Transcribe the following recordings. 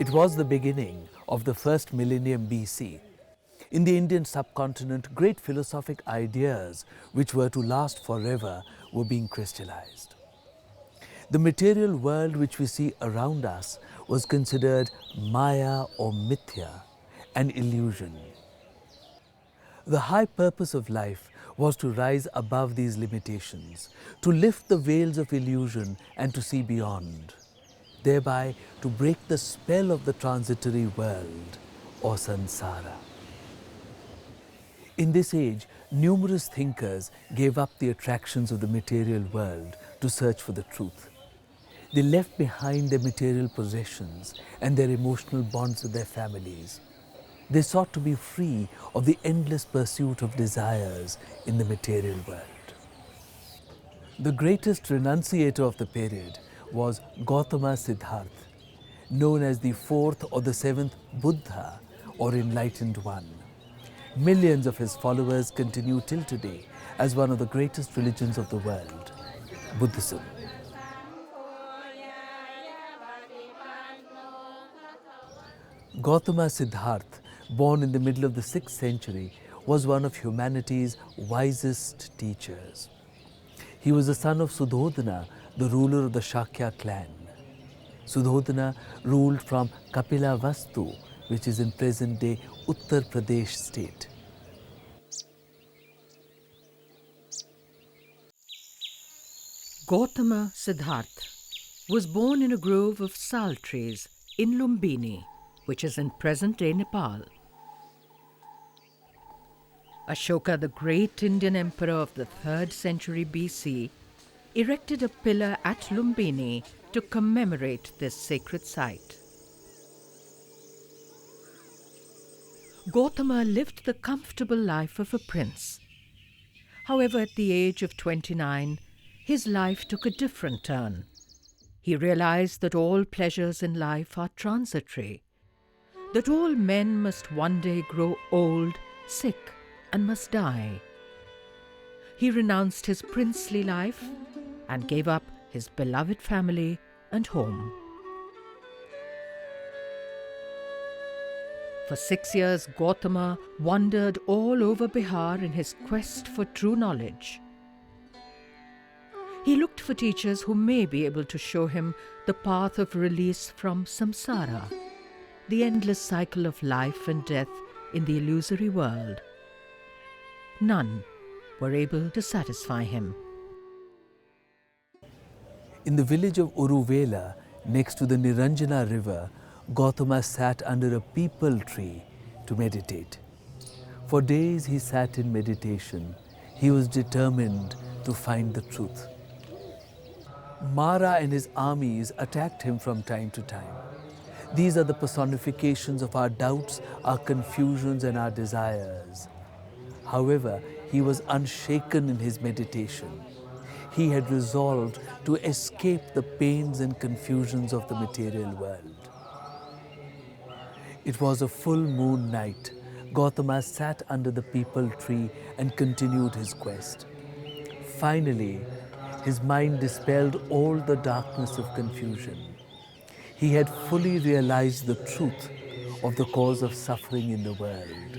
It was the beginning of the first millennium BC. In the Indian subcontinent, great philosophic ideas which were to last forever were being crystallized. The material world which we see around us was considered Maya or Mithya, an illusion. The high purpose of life was to rise above these limitations, to lift the veils of illusion and to see beyond, thereby to break the spell of the transitory world or samsara. In this age, numerous thinkers gave up the attractions of the material world to search for the truth. They left behind their material possessions and their emotional bonds with their families. They sought to be free of the endless pursuit of desires in the material world. The greatest renunciator of the period was Gautama Siddhartha, known as the fourth or the seventh Buddha or enlightened one. Millions of his followers continue till today as one of the greatest religions of the world, Buddhism. Gautama Siddhartha, born in the middle of the 6th century, was one of humanity's wisest teachers. He was the son of Sudhodana, the ruler of the Shakya clan. Sudhodana ruled from Kapilavastu, which is in present-day Uttar Pradesh state. Gautama Siddhartha was born in a grove of sal trees in Lumbini, which is in present-day Nepal. Ashoka, the great Indian emperor of the 3rd century BC, erected a pillar at Lumbini to commemorate this sacred site. Gautama lived the comfortable life of a prince. However, at the age of 29, his life took a different turn. He realized that all pleasures in life are transitory, that all men must one day grow old, sick, and must die. He renounced his princely life and gave up his beloved family and home. For 6 years, Gautama wandered all over Bihar in his quest for true knowledge. He looked for teachers who may be able to show him the path of release from samsara, the endless cycle of life and death in the illusory world. None were able to satisfy him. In the village of Uruvela, next to the Niranjana river, Gautama sat under a peepal tree to meditate. For days he sat in meditation. He was determined to find the truth. Mara and his armies attacked him from time to time. These are the personifications of our doubts, our confusions, and our desires. However, he was unshaken in his meditation. He had resolved to escape the pains and confusions of the material world. It was a full moon night. Gautama sat under the peepal tree and continued his quest. Finally, his mind dispelled all the darkness of confusion. He had fully realized the truth of the cause of suffering in the world.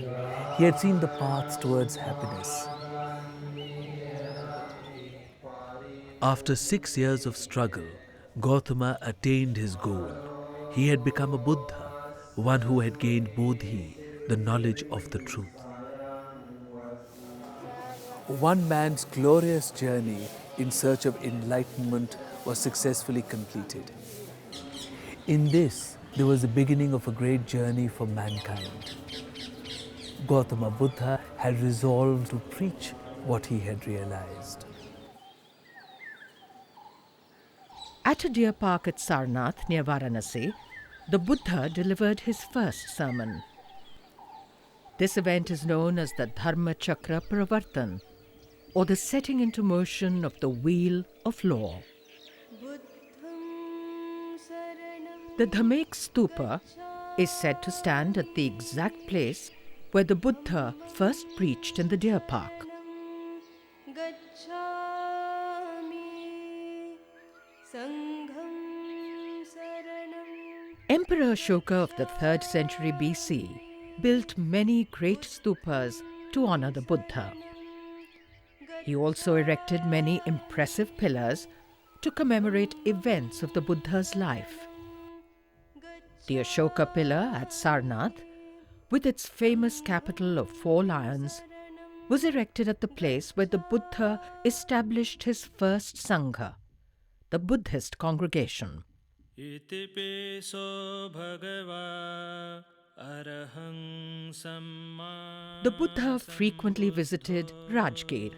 He had seen the paths towards happiness. After 6 years of struggle, Gautama attained his goal. He had become a Buddha, one who had gained Bodhi, the knowledge of the truth. One man's glorious journey in search of enlightenment was successfully completed. In this, there was the beginning of a great journey for mankind. Gautama Buddha had resolved to preach what he had realized. At a deer park at Sarnath near Varanasi, the Buddha delivered his first sermon. This event is known as the Dharma Chakra Pravartan, or the setting into motion of the wheel of law. The Dhammek Stupa is said to stand at the exact place where the Buddha first preached in the deer park. Emperor Ashoka of the 3rd century BC built many great stupas to honor the Buddha. He also erected many impressive pillars to commemorate events of the Buddha's life. The Ashoka pillar at Sarnath, with its famous capital of 4 lions, was erected at the place where the Buddha established his first Sangha, the Buddhist congregation. The Buddha frequently visited Rajgir,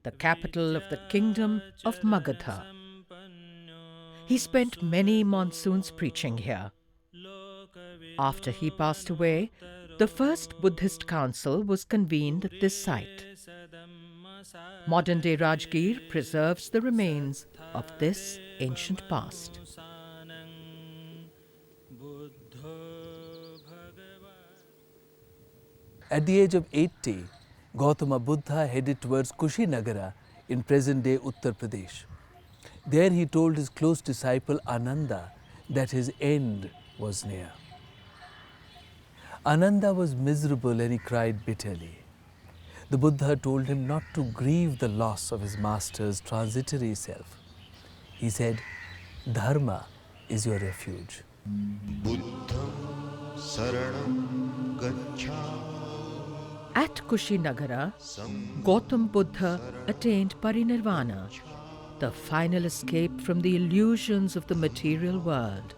the capital of the kingdom of Magadha. He spent many monsoons preaching here. After he passed away, the first Buddhist council was convened at this site. Modern-day Rajgir preserves the remains of this ancient past. At the age of 80, Gautama Buddha headed towards Kushinagara in present-day Uttar Pradesh. There he told his close disciple Ananda that his end was near. Ananda was miserable and he cried bitterly. The Buddha told him not to grieve the loss of his master's transitory self. He said, Dharma is your refuge. Buddham saranam gacchami. At Kushinagara, Gautama Buddha attained Parinirvana, the final escape from the illusions of the material world.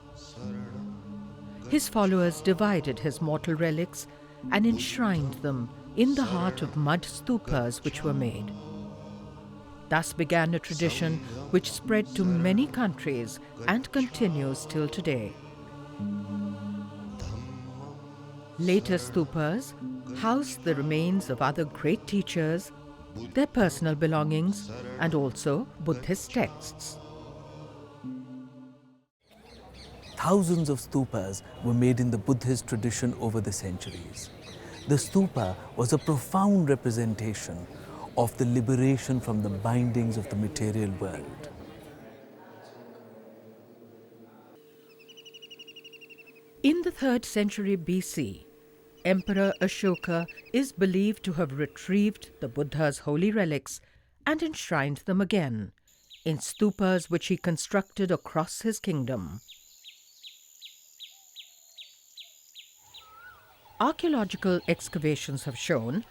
His followers divided his mortal relics and enshrined them in the heart of mud stupas which were made. Thus began a tradition which spread to many countries and continues till today. Later stupas house the remains of other great teachers, their personal belongings, and also Buddhist texts. Thousands of stupas were made in the Buddhist tradition over the centuries. The stupa was a profound representation of the liberation from the bindings of the material world. In the 3rd century BC, Emperor Ashoka is believed to have retrieved the Buddha's holy relics and enshrined them again in stupas which he constructed across his kingdom. Archaeological excavations have shown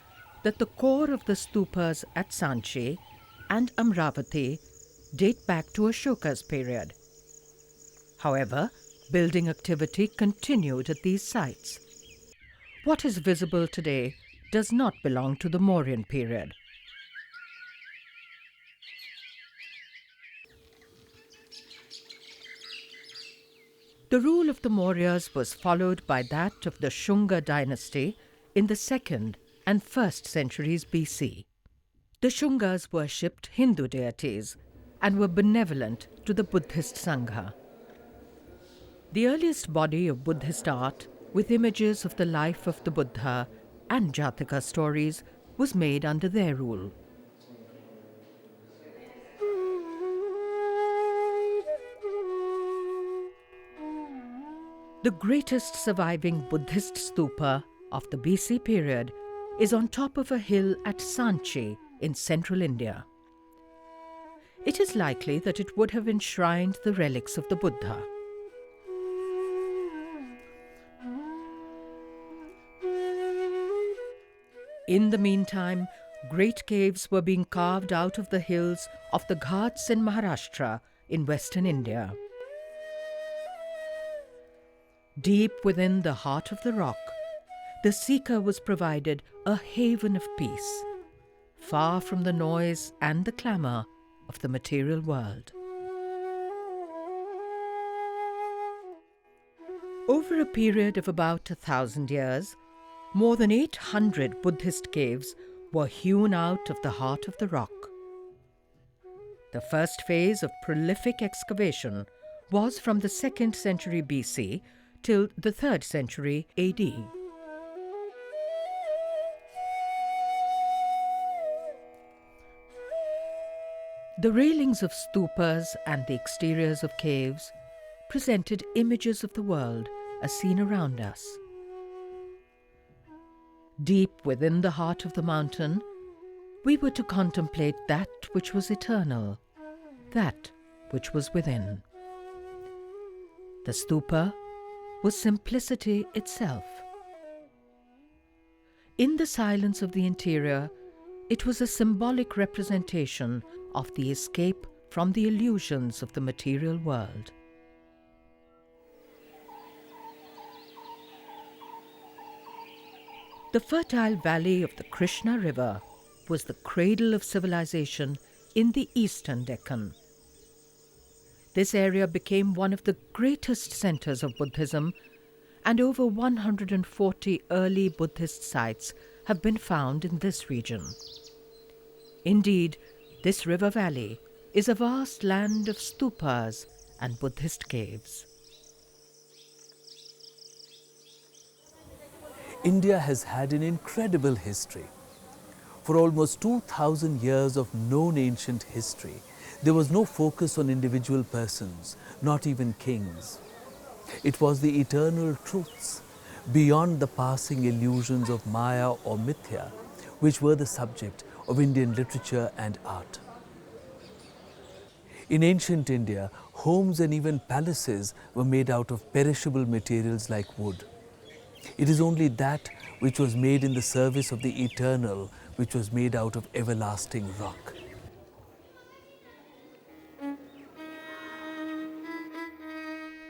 that the core of the stupas at Sanchi and Amravati date back to Ashoka's period. However, building activity continued at these sites. What is visible today does not belong to the Mauryan period. The rule of the Mauryas was followed by that of the Shunga dynasty in the 2nd and 1st centuries BC. The Shungas worshipped Hindu deities and were benevolent to the Buddhist Sangha. The earliest body of Buddhist art with images of the life of the Buddha and Jataka stories was made under their rule. The greatest surviving Buddhist stupa of the BC period is on top of a hill at Sanchi in central India. It is likely that it would have enshrined the relics of the Buddha. In the meantime, great caves were being carved out of the hills of the Ghats in Maharashtra in western India. Deep within the heart of the rock, the seeker was provided a haven of peace, far from the noise and the clamour of the material world. Over a period of about 1,000 years, more than 800 Buddhist caves were hewn out of the heart of the rock. The first phase of prolific excavation was from the 2nd century BC till the 3rd century AD. The railings of stupas and the exteriors of caves presented images of the world as seen around us. Deep within the heart of the mountain, we were to contemplate that which was eternal, that which was within. The stupa was simplicity itself. In the silence of the interior, it was a symbolic representation of the escape from the illusions of the material world. The fertile valley of the Krishna River was the cradle of civilization in the eastern Deccan. This area became one of the greatest centers of Buddhism, and over 140 early Buddhist sites have been found in this region. Indeed, this river valley is a vast land of stupas and Buddhist caves. India has had an incredible history. For almost 2,000 years of known ancient history, there was no focus on individual persons, not even kings. It was the eternal truths, beyond the passing illusions of Maya or Mithya, which were the subject of Indian literature and art. In ancient India, homes and even palaces were made out of perishable materials like wood. It is only that which was made in the service of the eternal, which was made out of everlasting rock.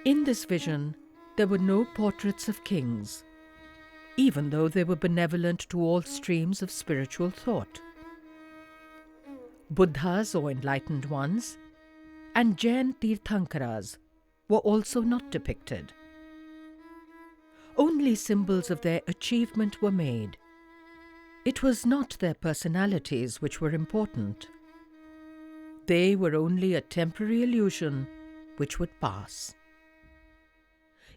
In this vision, there were no portraits of kings, even though they were benevolent to all streams of spiritual thought. Buddhas or enlightened ones and Jain Tirthankaras were also not depicted. Only symbols of their achievement were made. It was not their personalities which were important. They were only a temporary illusion which would pass.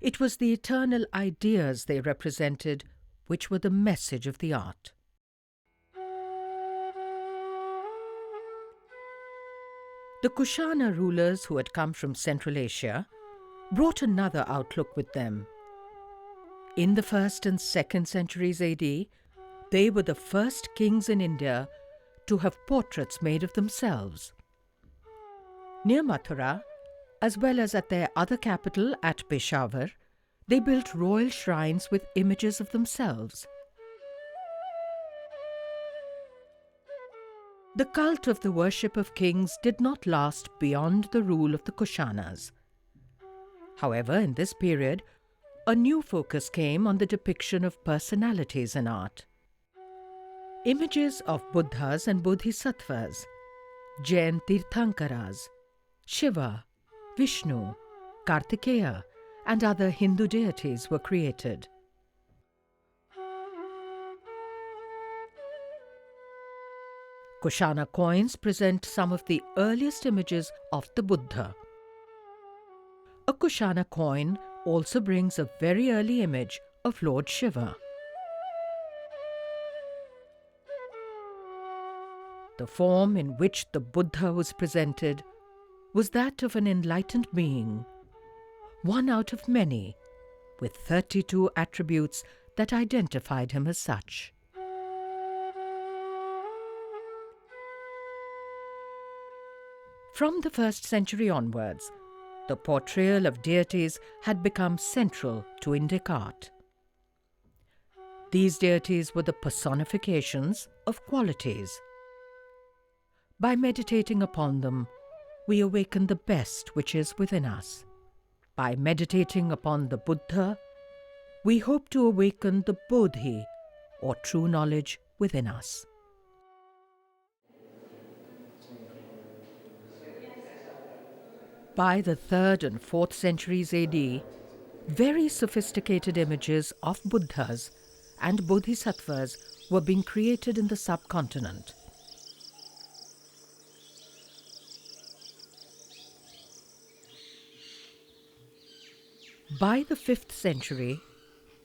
It was the eternal ideas they represented which were the message of the art. The Kushana rulers who had come from Central Asia brought another outlook with them. In the 1st and 2nd centuries AD, they were the first kings in India to have portraits made of themselves. Near Mathura, as well as at their other capital at Peshawar, they built royal shrines with images of themselves. The cult of the worship of kings did not last beyond the rule of the Kushanas. However, in this period, a new focus came on the depiction of personalities in art. Images of Buddhas and Bodhisattvas, Jain Tirthankaras, Shiva, Vishnu, Kartikeya, and other Hindu deities were created. Kushana coins present some of the earliest images of the Buddha. A Kushana coin also brings a very early image of Lord Shiva. The form in which the Buddha was presented was that of an enlightened being, one out of many, with 32 attributes that identified him as such. From the 1st century onwards, the portrayal of deities had become central to Indic art. These deities were the personifications of qualities. By meditating upon them, we awaken the best which is within us. By meditating upon the Buddha, we hope to awaken the Bodhi, or true knowledge, within us. By the 3rd and 4th centuries AD, very sophisticated images of Buddhas and Bodhisattvas were being created in the subcontinent. By the 5th century,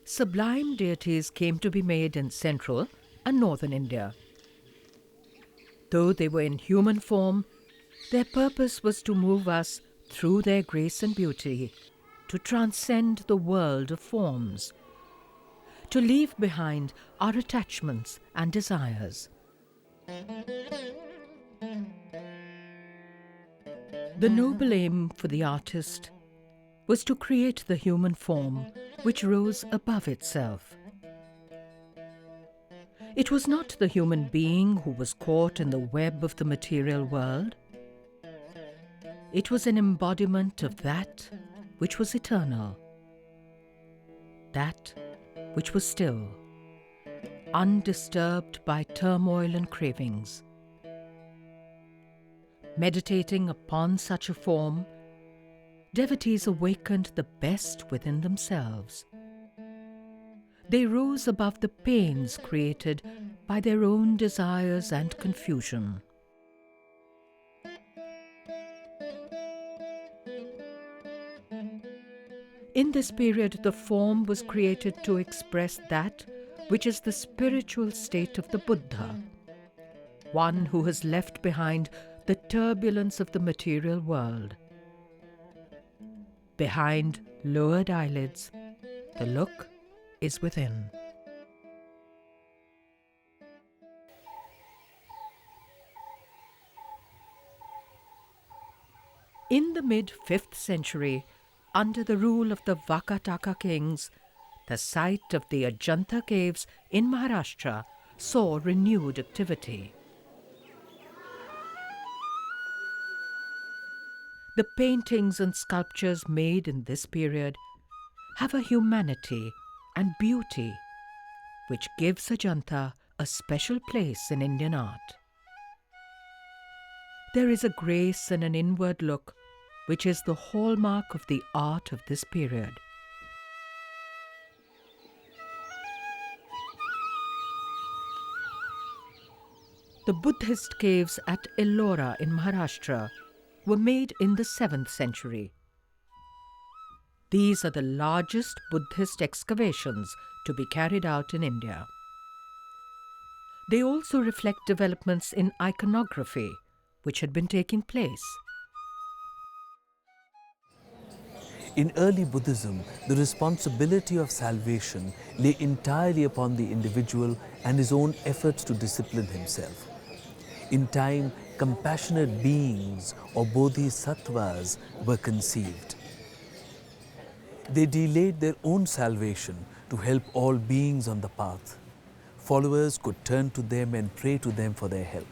sublime deities came to be made in central and northern India. Though they were in human form, their purpose was to move us through their grace and beauty to transcend the world of forms, to leave behind our attachments and desires. The noble aim for the artist was to create the human form which rose above itself. It was not the human being who was caught in the web of the material world. It was an embodiment of that which was eternal, that which was still, undisturbed by turmoil and cravings. Meditating upon such a form, devotees awakened the best within themselves. They rose above the pains created by their own desires and confusion. In this period, the form was created to express that which is the spiritual state of the Buddha, one who has left behind the turbulence of the material world. Behind lowered eyelids, the look is within. In the mid-5th century, under the rule of the Vakataka kings, the site of the Ajanta caves in Maharashtra saw renewed activity. The paintings and sculptures made in this period have a humanity and beauty which gives Ajanta a special place in Indian art. There is a grace and an inward look which is the hallmark of the art of this period. The Buddhist caves at Ellora in Maharashtra were made in the 7th century. These are the largest Buddhist excavations to be carried out in India. They also reflect developments in iconography which had been taking place. In early Buddhism, the responsibility of salvation lay entirely upon the individual and his own efforts to discipline himself. In time, compassionate beings or bodhisattvas were conceived. They delayed their own salvation to help all beings on the path. Followers could turn to them and pray to them for their help.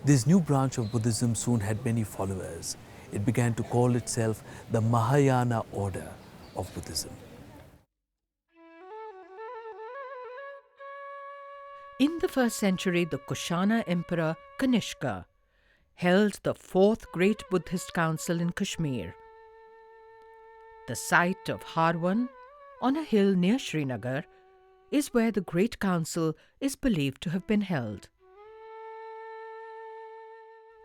This new branch of Buddhism soon had many followers. It began to call itself the Mahayana order of Buddhism. In the 1st century, the Kushana Emperor Kanishka held the 4th Great Buddhist Council in Kashmir. The site of Harwan, on a hill near Srinagar, is where the Great Council is believed to have been held.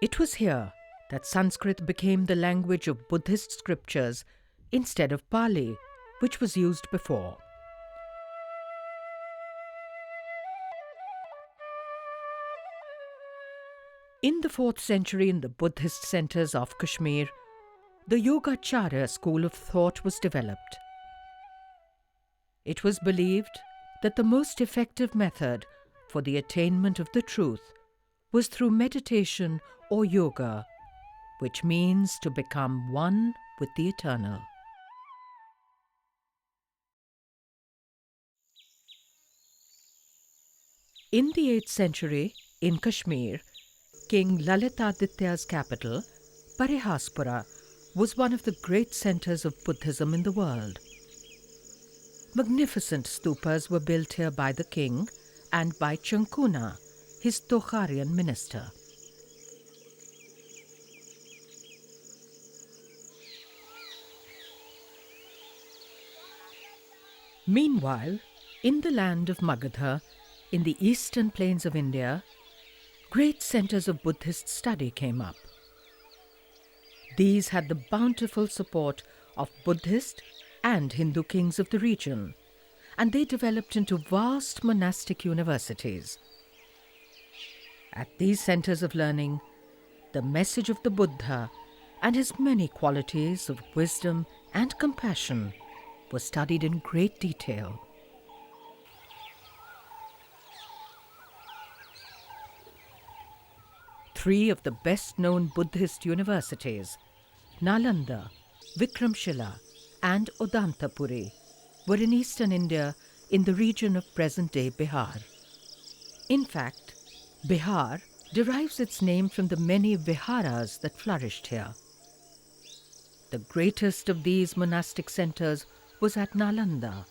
It was here that Sanskrit became the language of Buddhist scriptures instead of Pali, which was used before. In the 4th century, in the Buddhist centers of Kashmir, the Yogacarya school of thought was developed. It was believed that the most effective method for the attainment of the truth was through meditation or yoga, which means to become one with the eternal. In the 8th century, in Kashmir, King Lalitaditya's capital, Parihaspura, was one of the great centers of Buddhism in the world. Magnificent stupas were built here by the king and by Chankuna, his Tocharian minister. Meanwhile, in the land of Magadha, in the eastern plains of India, great centers of Buddhist study came up. These had the bountiful support of Buddhist and Hindu kings of the region, and they developed into vast monastic universities. At these centers of learning, the message of the Buddha and his many qualities of wisdom and compassion were studied in great detail. Three of the best-known Buddhist universities, Nalanda, Vikramshila and Odantapuri, were in eastern India in the region of present-day Bihar. In fact, Bihar derives its name from the many viharas that flourished here. The greatest of these monastic centers was at Nalanda.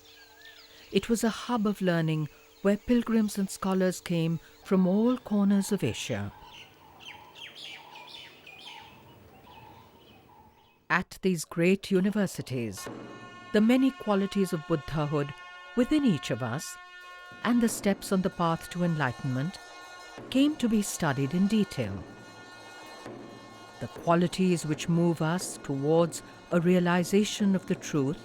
It was a hub of learning where pilgrims and scholars came from all corners of Asia. At these great universities, the many qualities of Buddhahood within each of us and the steps on the path to enlightenment came to be studied in detail. The qualities which move us towards a realization of the truth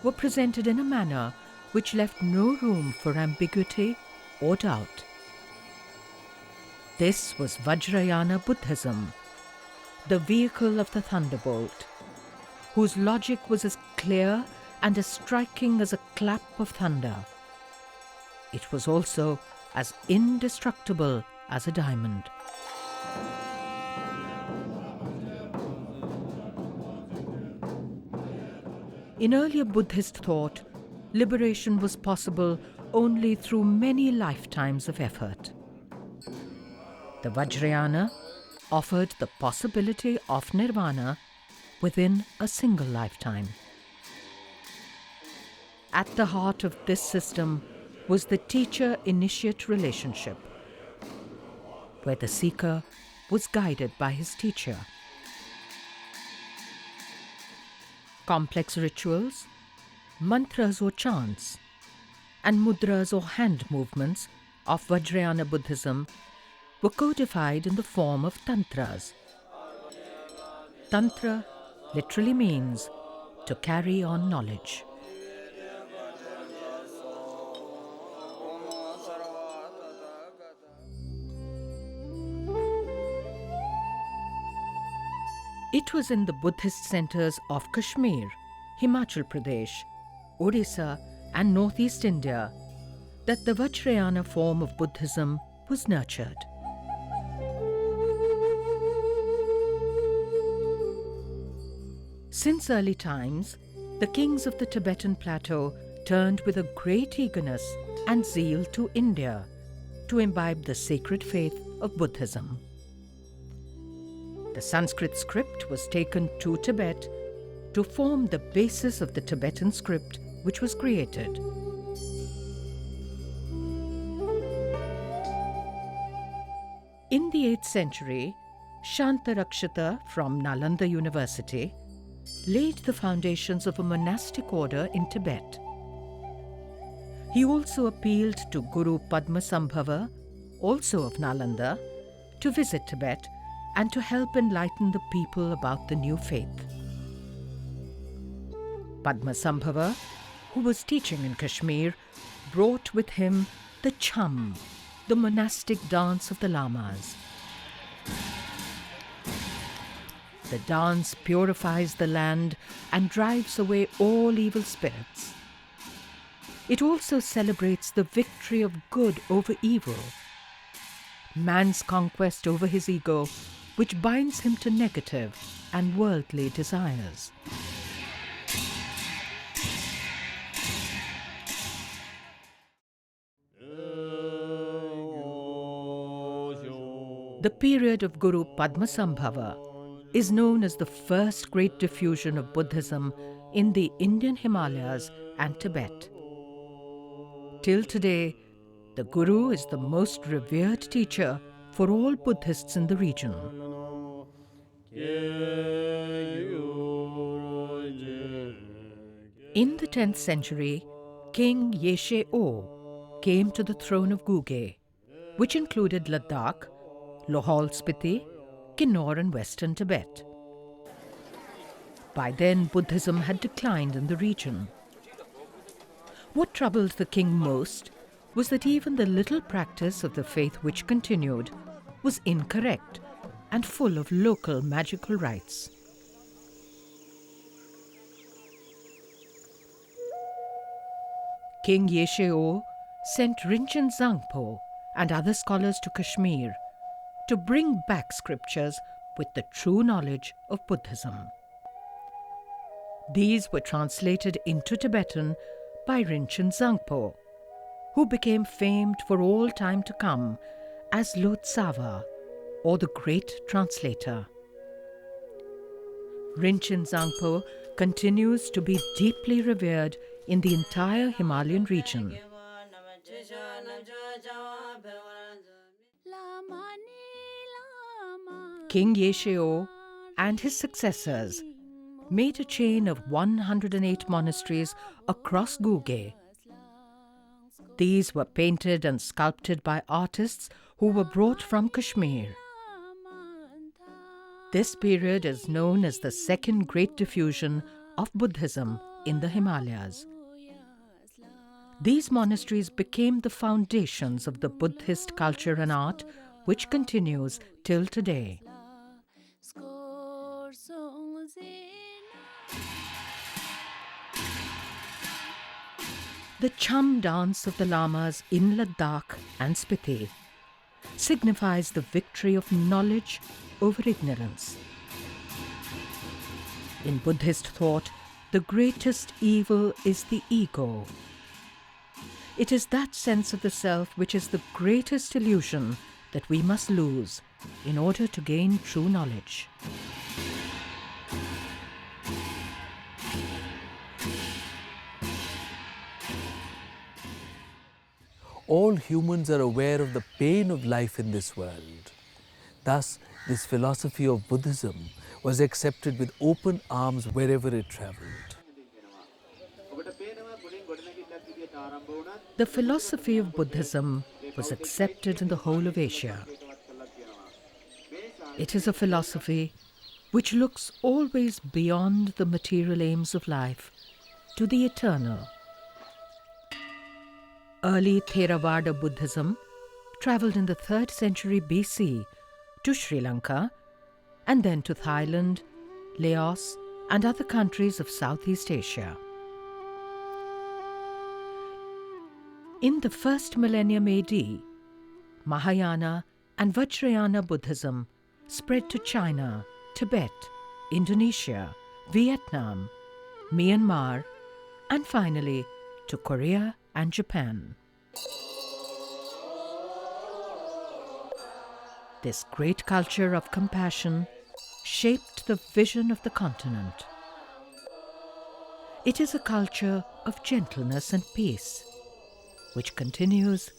were presented in a manner which left no room for ambiguity or doubt. This was Vajrayana Buddhism, the vehicle of the thunderbolt, whose logic was as clear and as striking as a clap of thunder. It was also as indestructible as a diamond. In earlier Buddhist thought, liberation was possible only through many lifetimes of effort. The Vajrayana offered the possibility of nirvana within a single lifetime. At the heart of this system was the teacher-initiate relationship, where the seeker was guided by his teacher. Complex rituals, mantras or chants, and mudras or hand movements of Vajrayana Buddhism were codified in the form of tantras. Tantra literally means to carry on knowledge. It was in the Buddhist centers of Kashmir, Himachal Pradesh, Odisha and northeast India that the Vajrayana form of Buddhism was nurtured. Since early times, the kings of the Tibetan plateau turned with a great eagerness and zeal to India to imbibe the sacred faith of Buddhism. The Sanskrit script was taken to Tibet to form the basis of the Tibetan script which was created. In the 8th century, Shantarakshita from Nalanda University laid the foundations of a monastic order in Tibet. He also appealed to Guru Padmasambhava, also of Nalanda, to visit Tibet and to help enlighten the people about the new faith. Padmasambhava, who was teaching in Kashmir, brought with him the cham, the monastic dance of the lamas. The dance purifies the land and drives away all evil spirits. It also celebrates the victory of good over evil, man's conquest over his ego, which binds him to negative and worldly desires. The period of Guru Padmasambhava is known as the first great diffusion of Buddhism in the Indian Himalayas and Tibet. Till today, the Guru is the most revered teacher for all Buddhists in the region. In the 10th century, King Yeshe-O came to the throne of Guge, which included Ladakh, Lahaul-Spiti, Kinnaur and western Tibet. By then, Buddhism had declined in the region. What troubled the king most was that even the little practice of the faith which continued was incorrect and full of local magical rites. King Yeshao sent Rinchen Zangpo and other scholars to Kashmir to bring back scriptures with the true knowledge of Buddhism. These were translated into Tibetan by Rinchen Zangpo, who became famed for all time to come as Lotsawa, or the Great Translator. Rinchen Zangpo continues to be deeply revered in the entire Himalayan region. King Yeshao and his successors made a chain of 108 monasteries across Guge. These were painted and sculpted by artists who were brought from Kashmir. This period is known as the Second Great Diffusion of Buddhism in the Himalayas. These monasteries became the foundations of the Buddhist culture and art, which continues till today. The Cham dance of the Lamas in Ladakh and Spiti signifies the victory of knowledge over ignorance. In Buddhist thought, the greatest evil is the ego. It is that sense of the self which is the greatest illusion that we must lose in order to gain true knowledge. All humans are aware of the pain of life in this world. Thus, this philosophy of Buddhism was accepted with open arms wherever it traveled. The philosophy of Buddhism was accepted in the whole of Asia. It is a philosophy which looks always beyond the material aims of life to the eternal. Early Theravada Buddhism travelled in the 3rd century BC to Sri Lanka and then to Thailand, Laos, and other countries of Southeast Asia. In the 1st millennium AD, Mahayana and Vajrayana Buddhism spread to China, Tibet, Indonesia, Vietnam, Myanmar, and finally to Korea and Japan. This great culture of compassion shaped the vision of the continent. It is a culture of gentleness and peace, which continues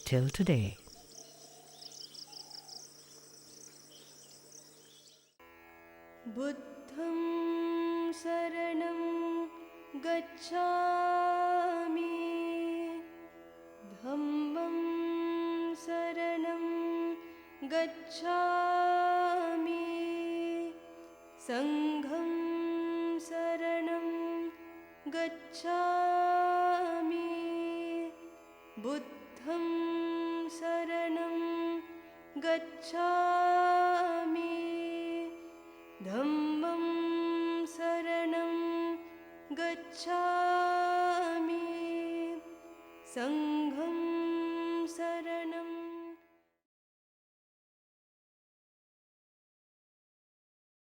till today. Buddham saranam gacchami, dhammam saranam gacchami, sangham saranam gacchami, buddham saranam gacchami, dhammam saranam gacchami, sangham saranam